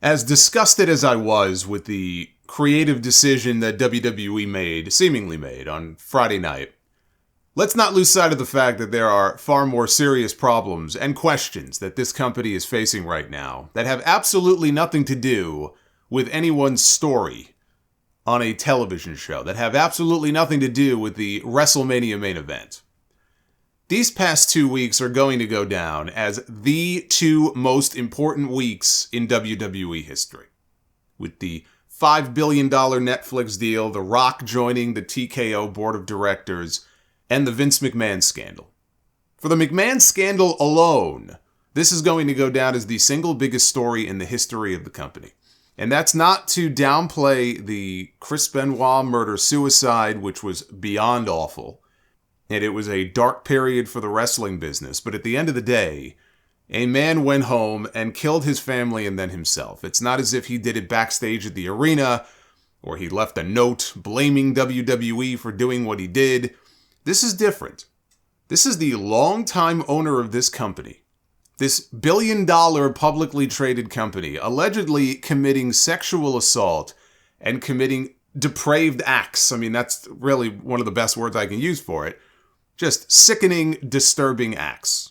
As disgusted as I was with the creative decision that WWE seemingly made on Friday night, let's not lose sight of the fact that there are far more serious problems and questions that this company is facing right now that have absolutely nothing to do with anyone's story on a television show, that have absolutely nothing to do with the WrestleMania main event. These past 2 weeks are going to go down as the two most important weeks in WWE history. With the $5 billion Netflix deal, The Rock joining the TKO board of directors, and the Vince McMahon scandal. For the McMahon scandal alone, this is going to go down as the single biggest story in the history of the company. And that's not to downplay the Chris Benoit murder-suicide, which was beyond awful. And it was a dark period for the wrestling business. But at the end of the day, a man went home and killed his family and then himself. It's not as if he did it backstage at the arena, or he left a note blaming WWE for doing what he did. This is different. This is the longtime owner of this company, this billion-dollar publicly traded company, allegedly committing sexual assault and committing depraved acts. I mean, that's really one of the best words I can use for it. Just sickening, disturbing acts.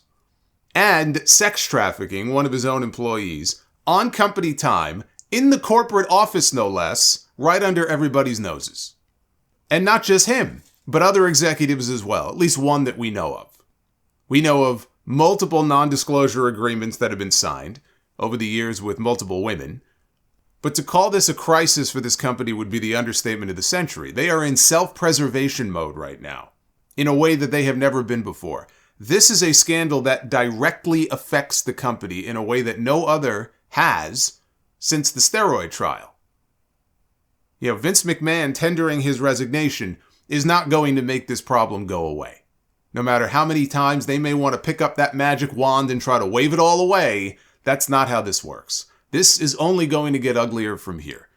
And sex trafficking one of his own employees on company time, in the corporate office no less, right under everybody's noses. And not just him, but other executives as well, at least one that we know of. We know of multiple non-disclosure agreements that have been signed over the years with multiple women. But to call this a crisis for this company would be the understatement of the century. They are in self-preservation mode right now, in a way that they have never been before. This is a scandal that directly affects the company in a way that no other has since the steroid trial. You know, Vince McMahon tendering his resignation is not going to make this problem go away. No matter how many times they may want to pick up that magic wand and try to wave it all away, that's not how this works. This is only going to get uglier from here.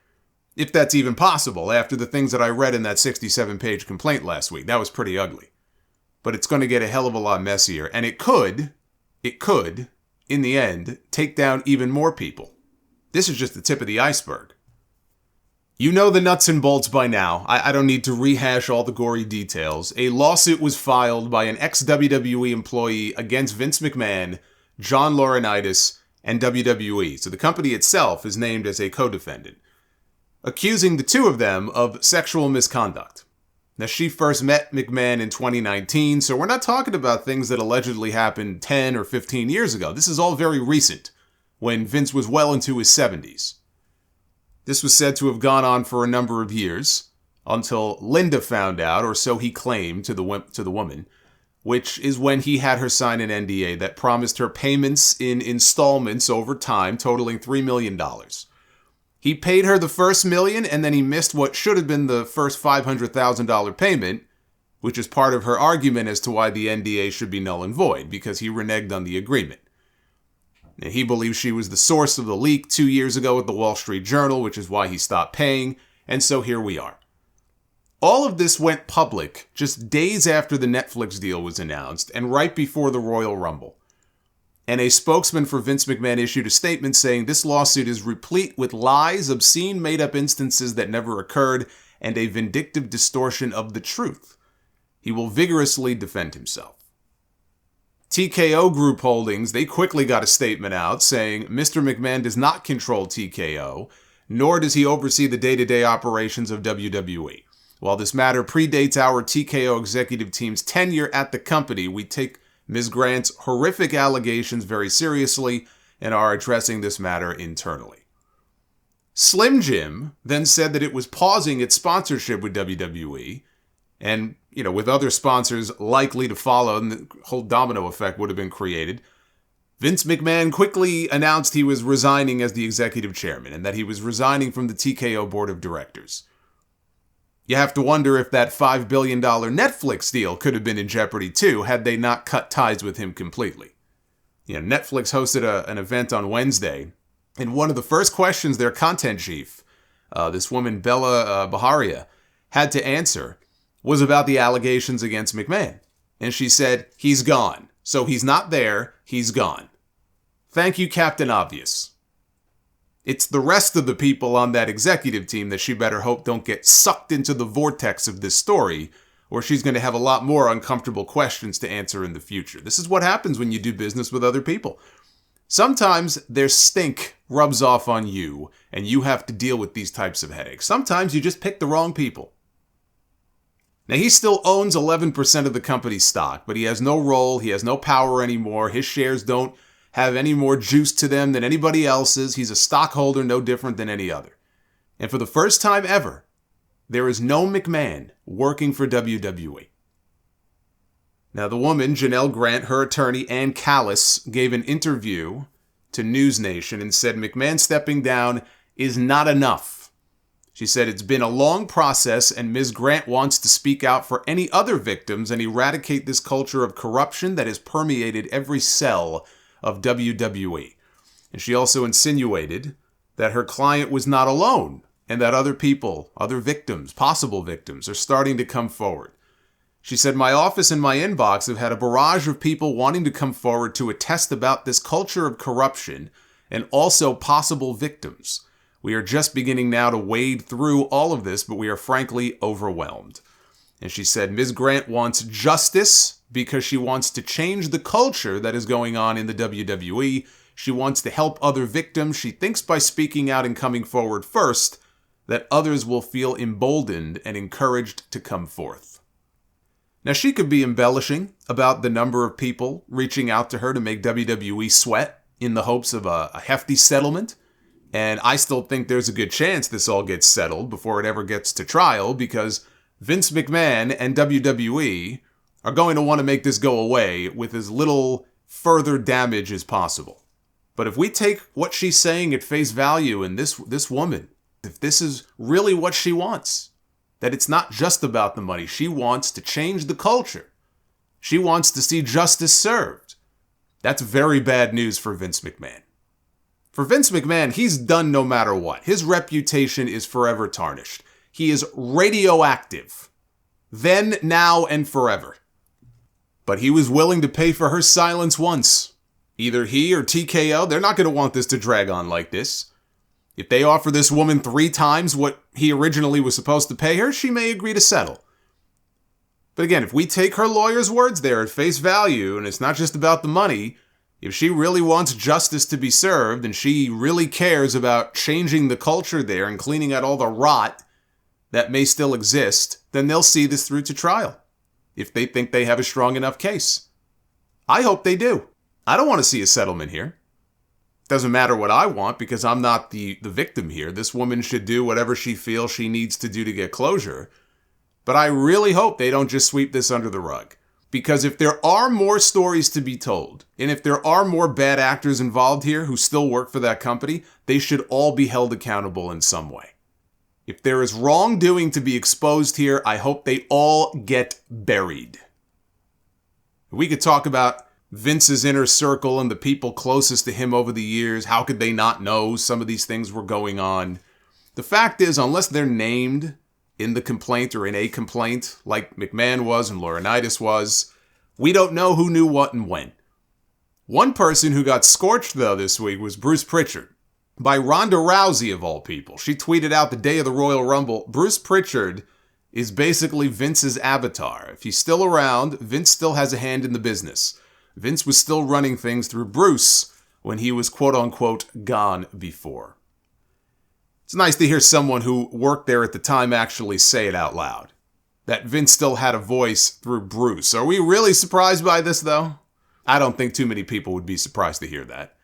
If that's even possible, after the things that I read in that 67-page complaint last week. That was pretty ugly. But it's going to get a hell of a lot messier, and it could, in the end, take down even more people. This is just the tip of the iceberg. You know the nuts and bolts by now. I don't need to rehash all the gory details. A lawsuit was filed by an ex-WWE employee against Vince McMahon, John Laurinaitis, and WWE. So the company itself is named as a co-defendant, accusing the two of them of sexual misconduct. Now, she first met McMahon in 2019, so we're not talking about things that allegedly happened 10 or 15 years ago. This is all very recent, when Vince was well into his 70s. This was said to have gone on for a number of years, until Linda found out, or so he claimed to the woman, which is when he had her sign an NDA that promised her payments in installments over time, totaling $3 million. He paid her the first $1 million, and then he missed what should have been the first $500,000 payment, which is part of her argument as to why the NDA should be null and void, because he reneged on the agreement. Now, he believes she was the source of the leak 2 years ago at the Wall Street Journal, which is why he stopped paying, and so here we are. All of this went public just days after the Netflix deal was announced, and right before the Royal Rumble. And a spokesman for Vince McMahon issued a statement saying this lawsuit is replete with lies, obscene made-up instances that never occurred, and a vindictive distortion of the truth. He will vigorously defend himself. TKO Group Holdings, they quickly got a statement out saying Mr. McMahon does not control TKO, nor does he oversee the day-to-day operations of WWE. While this matter predates our TKO executive team's tenure at the company, we take Ms. Grant's horrific allegations very seriously and are addressing this matter internally. Slim Jim then said that it was pausing its sponsorship with WWE, and, with other sponsors likely to follow, and the whole domino effect would have been created. Vince McMahon quickly announced he was resigning as the executive chairman, and that he was resigning from the TKO board of directors. You have to wonder if that $5 billion Netflix deal could have been in jeopardy too, had they not cut ties with him completely. Netflix hosted an event on Wednesday, and one of the first questions their content chief, this woman Bella Baharia, had to answer was about the allegations against McMahon. And she said, he's gone. So he's not there, he's gone. Thank you, Captain Obvious. It's the rest of the people on that executive team that she better hope don't get sucked into the vortex of this story, or she's going to have a lot more uncomfortable questions to answer in the future. This is what happens when you do business with other people. Sometimes their stink rubs off on you, and you have to deal with these types of headaches. Sometimes you just pick the wrong people. Now, he still owns 11% of the company's stock, but he has no role, he has no power anymore. His shares don't have any more juice to them than anybody else's. He's a stockholder no different than any other. And for the first time ever, there is no McMahon working for WWE. Now, the woman, Janelle Grant, her attorney, Ann Callis, gave an interview to News Nation and said McMahon stepping down is not enough. She said it's been a long process and Ms. Grant wants to speak out for any other victims and eradicate this culture of corruption that has permeated every cell of WWE. And she also insinuated that her client was not alone and that other people, other victims, possible victims, are starting to come forward. She said, my office and my inbox have had a barrage of people wanting to come forward to attest about this culture of corruption and also possible victims. We are just beginning now to wade through all of this, but we are frankly overwhelmed. And she said, Ms. Grant wants justice because she wants to change the culture that is going on in the WWE. She wants to help other victims. She thinks by speaking out and coming forward first, that others will feel emboldened and encouraged to come forth. Now, she could be embellishing about the number of people reaching out to her to make WWE sweat in the hopes of a hefty settlement. And I still think there's a good chance this all gets settled before it ever gets to trial because Vince McMahon and WWE are going to want to make this go away with as little further damage as possible. But if we take what she's saying at face value and this woman, if this is really what she wants, that it's not just about the money. She wants to change the culture. She wants to see justice served. That's very bad news for Vince McMahon. For Vince McMahon, he's done no matter what. His reputation is forever tarnished. He is radioactive. Then, now, and forever. But he was willing to pay for her silence once. Either he or TKO, they're not going to want this to drag on like this. If they offer this woman 3 times what he originally was supposed to pay her, she may agree to settle. But again, if we take her lawyer's words there at face value, and it's not just about the money, if she really wants justice to be served, and she really cares about changing the culture there and cleaning out all the rot that may still exist, then they'll see this through to trial, if they think they have a strong enough case. I hope they do. I don't want to see a settlement here. Doesn't matter what I want because I'm not the victim here. This woman should do whatever she feels she needs to do to get closure. But I really hope they don't just sweep this under the rug. Because if there are more stories to be told, and if there are more bad actors involved here who still work for that company, they should all be held accountable in some way. If there is wrongdoing to be exposed here, I hope they all get buried. We could talk about Vince's inner circle and the people closest to him over the years. How could they not know some of these things were going on? The fact is, unless they're named in the complaint or in a complaint, like McMahon was and Laurinaitis was, we don't know who knew what and when. One person who got scorched, though, this week was Bruce Pritchard, by Ronda Rousey, of all people. She tweeted out the day of the Royal Rumble, Bruce Pritchard is basically Vince's avatar. If he's still around, Vince still has a hand in the business. Vince was still running things through Bruce when he was quote-unquote gone before. It's nice to hear someone who worked there at the time actually say it out loud. That Vince still had a voice through Bruce. Are we really surprised by this, though? I don't think too many people would be surprised to hear that.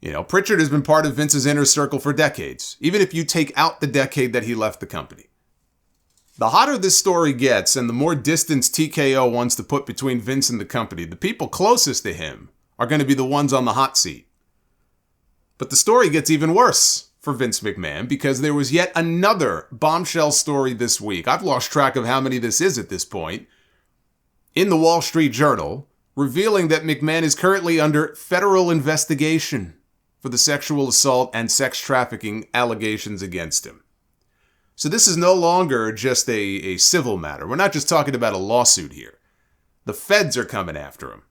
You know, Pritchard has been part of Vince's inner circle for decades, even if you take out the decade that he left the company. The hotter this story gets and the more distance TKO wants to put between Vince and the company, the people closest to him are going to be the ones on the hot seat. But the story gets even worse for Vince McMahon because there was yet another bombshell story this week. I've lost track of how many this is at this point. In the Wall Street Journal, revealing that McMahon is currently under federal investigation for the sexual assault and sex trafficking allegations against him. So this is no longer just a civil matter. We're not just talking about a lawsuit here. The feds are coming after him.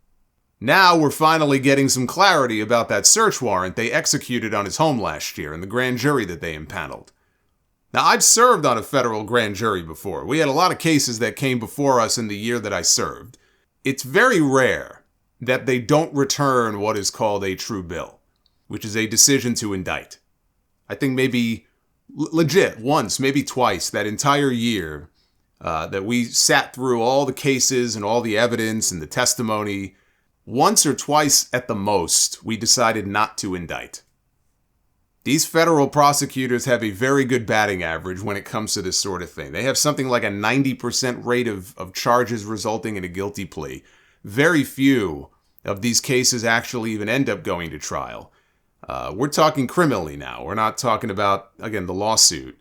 Now we're finally getting some clarity about that search warrant they executed on his home last year and the grand jury that they impaneled. Now, I've served on a federal grand jury before. We had a lot of cases that came before us in the year that I served. It's very rare that they don't return what is called a true bill, which is a decision to indict. I think maybe legit once, maybe twice that entire year that we sat through all the cases and all the evidence and the testimony, once or twice at the most, we decided not to indict. These federal prosecutors have a very good batting average when it comes to this sort of thing. They have something like a 90% rate of charges resulting in a guilty plea. Very few of these cases actually even end up going to trial. We're talking criminally now. We're not talking about, again, the lawsuit,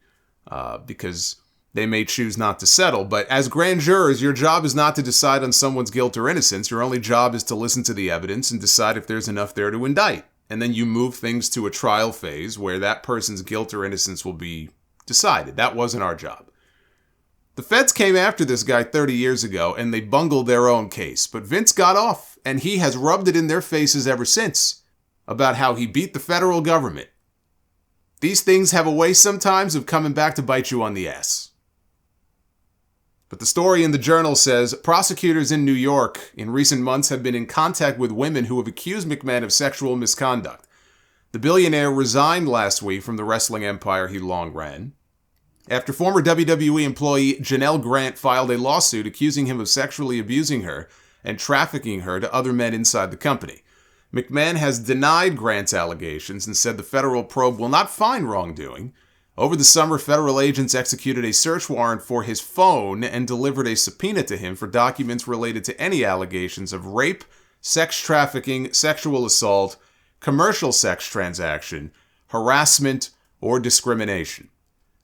because they may choose not to settle. But as grand jurors, your job is not to decide on someone's guilt or innocence. Your only job is to listen to the evidence and decide if there's enough there to indict. And then you move things to a trial phase where that person's guilt or innocence will be decided. That wasn't our job. The feds came after this guy 30 years ago and they bungled their own case. But Vince got off and he has rubbed it in their faces ever since about how he beat the federal government. These things have a way sometimes of coming back to bite you on the ass. But the story in the Journal says prosecutors in New York in recent months have been in contact with women who have accused McMahon of sexual misconduct. The billionaire resigned last week from the wrestling empire he long ran after former WWE employee Janelle Grant filed a lawsuit accusing him of sexually abusing her and trafficking her to other men inside the company. McMahon has denied Grant's allegations and said the federal probe will not find wrongdoing. Over the summer, federal agents executed a search warrant for his phone and delivered a subpoena to him for documents related to any allegations of rape, sex trafficking, sexual assault, commercial sex transaction, harassment, or discrimination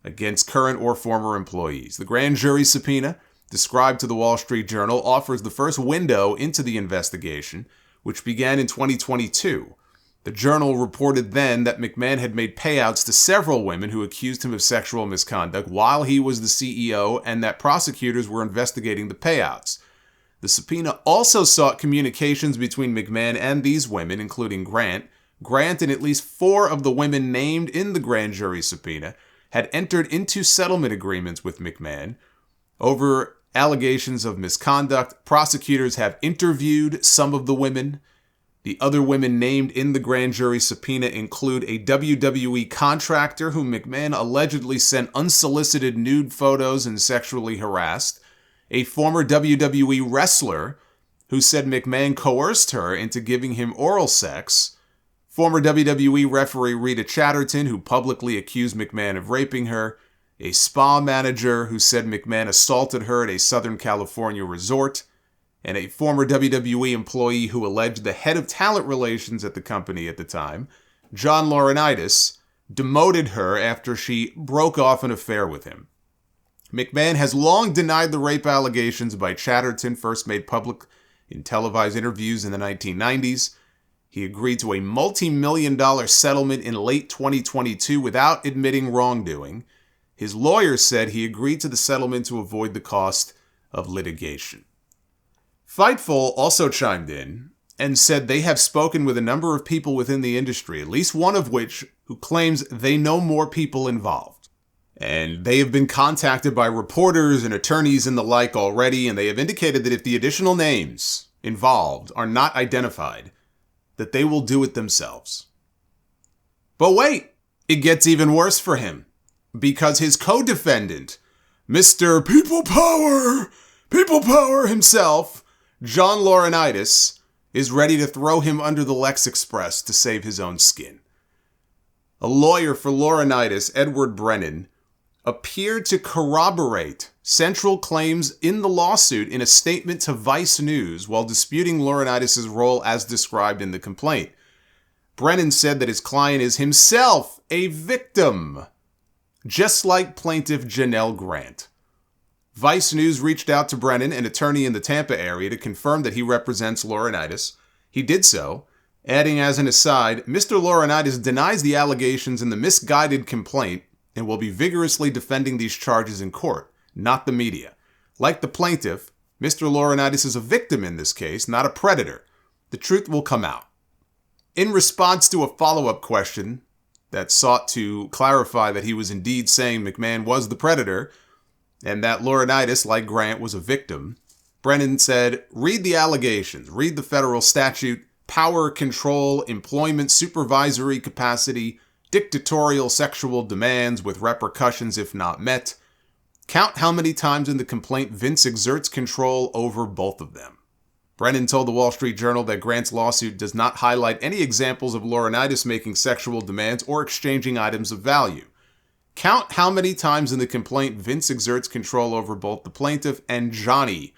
against current or former employees. The grand jury subpoena, described to the Wall Street Journal, offers the first window into the investigation, which began in 2022. The Journal reported then that McMahon had made payouts to several women who accused him of sexual misconduct while he was the CEO and that prosecutors were investigating the payouts. The subpoena also sought communications between McMahon and these women, including Grant. Grant and at least 4 of the women named in the grand jury subpoena had entered into settlement agreements with McMahon over allegations of misconduct. Prosecutors have interviewed some of the women. The other women named in the grand jury subpoena include a WWE contractor whom McMahon allegedly sent unsolicited nude photos and sexually harassed, a former WWE wrestler who said McMahon coerced her into giving him oral sex, former WWE referee Rita Chatterton who publicly accused McMahon of raping her, a spa manager who said McMahon assaulted her at a Southern California resort, and a former WWE employee who alleged the head of talent relations at the company at the time, John Laurinaitis, demoted her after she broke off an affair with him. McMahon has long denied the rape allegations by Chatterton, first made public in televised interviews in the 1990s. He agreed to a multi-million-dollar settlement in late 2022 without admitting wrongdoing. His lawyer said he agreed to the settlement to avoid the cost of litigation. Fightful also chimed in and said they have spoken with a number of people within the industry, at least one of which who claims they know more people involved. And they have been contacted by reporters and attorneys and the like already, and they have indicated that if the additional names involved are not identified, that they will do it themselves. But wait, it gets even worse for him, because his co-defendant, Mr. People Power himself, John Laurinaitis, is ready to throw him under the Lex Express to save his own skin. A lawyer for Laurinaitis, Edward Brennan, appeared to corroborate central claims in the lawsuit in a statement to Vice News while disputing Laurinaitis' role as described in the complaint. Brennan said that his client is himself a victim, just like plaintiff Janelle Grant. Vice News reached out to Brennan, an attorney in the Tampa area, to confirm that he represents Laurinaitis. He did so, adding as an aside, Mr. Laurinaitis denies the allegations in the misguided complaint and will be vigorously defending these charges in court, not the media. Like the plaintiff, Mr. Laurinaitis is a victim in this case, not a predator. the truth will come out. In response to a follow-up question that sought to clarify that he was indeed saying McMahon was the predator and that Laurinaitis, like Grant, was a victim, Brennan said, "Read the allegations, read the federal statute, power, control, employment, supervisory capacity, dictatorial sexual demands with repercussions if not met. Count how many times in the complaint Vince exerts control over both of them." Brennan told the Wall Street Journal that Grant's lawsuit does not highlight any examples of Laurinaitis making sexual demands or exchanging items of value. Count how many times in the complaint Vince exerts control over both the plaintiff and Johnny,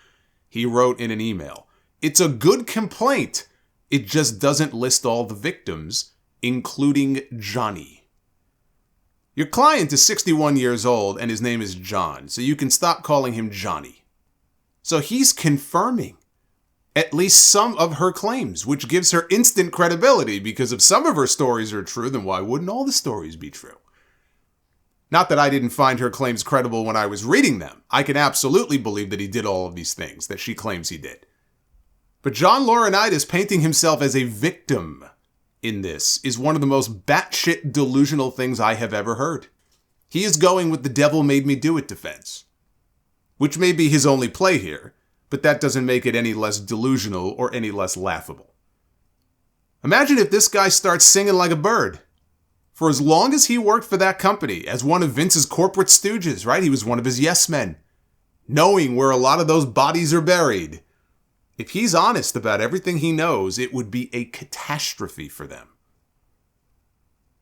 he wrote in an email. It's a good complaint. It just doesn't list all the victims, including Johnny. Your client is 61 years old and his name is John, so you can stop calling him Johnny. So he's confirming at least some of her claims, which gives her instant credibility, because if some of her stories are true, then why wouldn't all the stories be true? Not that I didn't find her claims credible when I was reading them. I can absolutely believe that he did all of these things that she claims he did. But John Laurinaitis painting himself as a victim in this is one of the most batshit delusional things I have ever heard. He is going with the devil made me do it defense, which may be his only play here, but that doesn't make it any less delusional or any less laughable. Imagine if this guy starts singing like a bird. For as long as he worked for that company as one of Vince's corporate stooges, right? He was one of his yes men, knowing where a lot of those bodies are buried. If he's honest about everything he knows, it would be a catastrophe for them.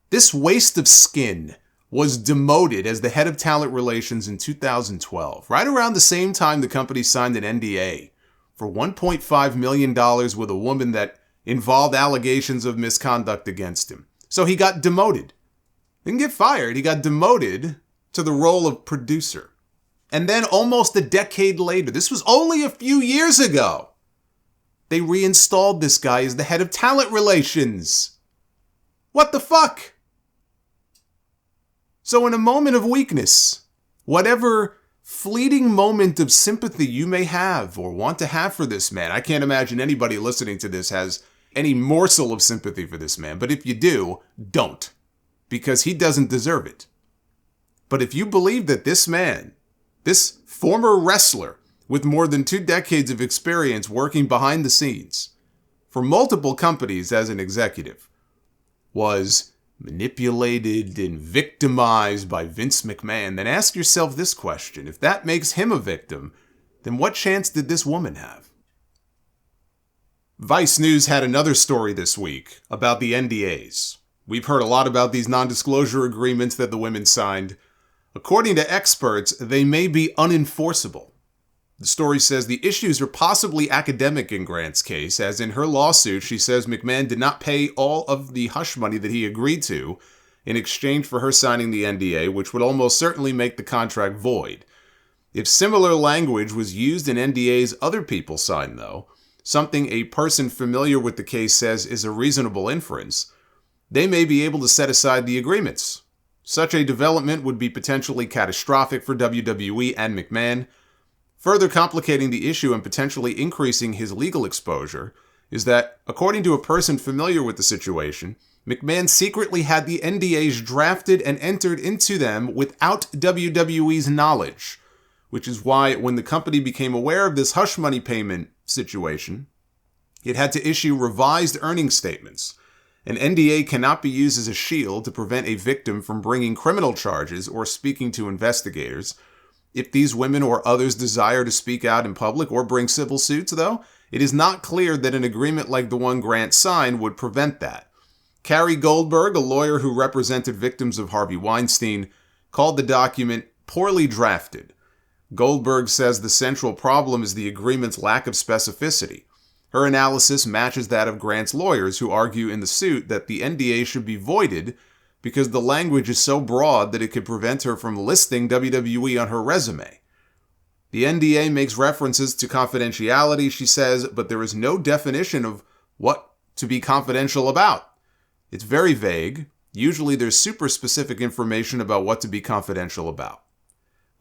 This waste of skin was demoted as the head of talent relations in 2012, right around the same time the company signed an NDA for $1.5 million with a woman that involved allegations of misconduct against him. So he got demoted. Didn't get fired, he got demoted to the role of producer. And then almost a decade later, this was only a few years ago, they reinstalled this guy as the head of talent relations. What the fuck? So in a moment of weakness, whatever fleeting moment of sympathy you may have or want to have for this man, I can't imagine anybody listening to this has any morsel of sympathy for this man, but if you do, don't, because he doesn't deserve it. But if you believe that this man, this former wrestler with more than 2 decades of experience working behind the scenes for multiple companies as an executive, was manipulated and victimized by Vince McMahon, then ask yourself this question. If that makes him a victim, then what chance did this woman have? Vice News had another story this week about the NDAs. We've heard a lot about these non-disclosure agreements that the women signed. According to experts, they may be unenforceable. The story says the issues are possibly academic in Grant's case, as in her lawsuit, she says McMahon did not pay all of the hush money that he agreed to in exchange for her signing the NDA, which would almost certainly make the contract void. If similar language was used in NDAs other people signed, though, something a person familiar with the case says is a reasonable inference, they may be able to set aside the agreements. Such a development would be potentially catastrophic for WWE and McMahon. Further complicating the issue and potentially increasing his legal exposure is that, according to a person familiar with the situation, McMahon secretly had the NDAs drafted and entered into them without WWE's knowledge, which is why when the company became aware of this hush money payment situation, it had to issue revised earnings statements. An NDA cannot be used as a shield to prevent a victim from bringing criminal charges or speaking to investigators. If these women or others desire to speak out in public or bring civil suits, though, it is not clear that an agreement like the one Grant signed would prevent that. Carrie Goldberg, a lawyer who represented victims of Harvey Weinstein, called the document poorly drafted. Goldberg says the central problem is the agreement's lack of specificity. Her analysis matches that of Grant's lawyers, who argue in the suit that the NDA should be voided because the language is so broad that it could prevent her from listing WWE on her resume. The NDA makes references to confidentiality, she says, but there is no definition of what to be confidential about. It's very vague. Usually there's super specific information about what to be confidential about.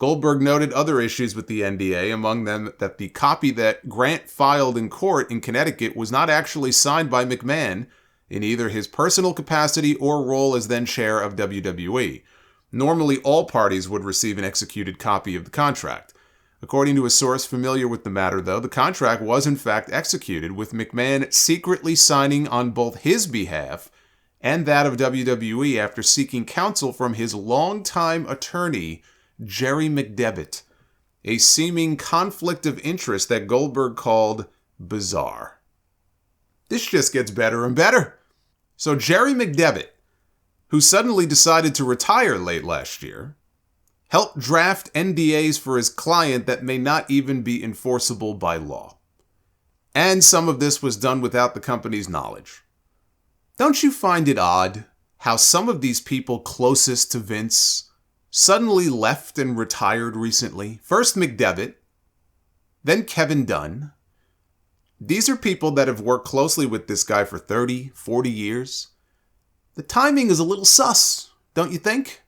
Goldberg noted other issues with the NDA, among them that the copy that Grant filed in court in Connecticut was not actually signed by McMahon in either his personal capacity or role as then chair of WWE. Normally, all parties would receive an executed copy of the contract. According to a source familiar with the matter, though, the contract was in fact executed, with McMahon secretly signing on both his behalf and that of WWE after seeking counsel from his longtime attorney, Jerry McDevitt, a seeming conflict of interest that Goldberg called bizarre. This just gets better and better. So Jerry McDevitt, who suddenly decided to retire late last year, helped draft NDAs for his client that may not even be enforceable by law. And some of this was done without the company's knowledge. Don't you find it odd how some of these people closest to Vince suddenly left and retired recently? First McDevitt, then Kevin Dunn. These are people that have worked closely with this guy for 30, 40 years. The timing is a little sus, don't you think?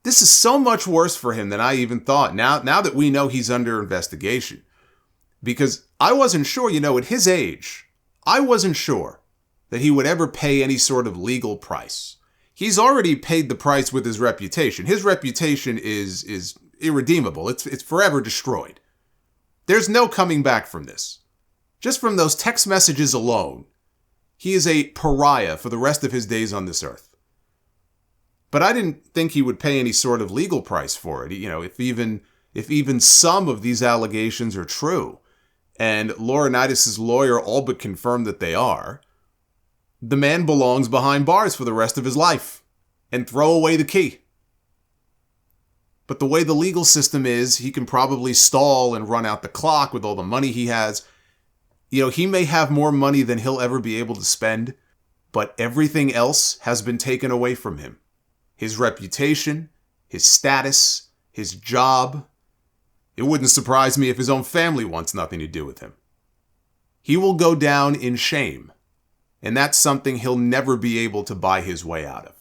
This is so much worse for him than I even thought, now that we know he's under investigation. Because I wasn't sure, at his age, I wasn't sure that he would ever pay any sort of legal price. He's already paid the price with his reputation. His reputation is irredeemable. It's forever destroyed. There's no coming back from this. Just from those text messages alone, he is a pariah for the rest of his days on this earth. But I didn't think he would pay any sort of legal price for it, if even some of these allegations are true, and Laurinaitis' lawyer all but confirmed that they are, the man belongs behind bars for the rest of his life, and throw away the key. But the way the legal system is, he can probably stall and run out the clock with all the money he has. He may have more money than he'll ever be able to spend, but everything else has been taken away from him. His reputation, his status, his job. It wouldn't surprise me if his own family wants nothing to do with him. He will go down in shame, and that's something he'll never be able to buy his way out of.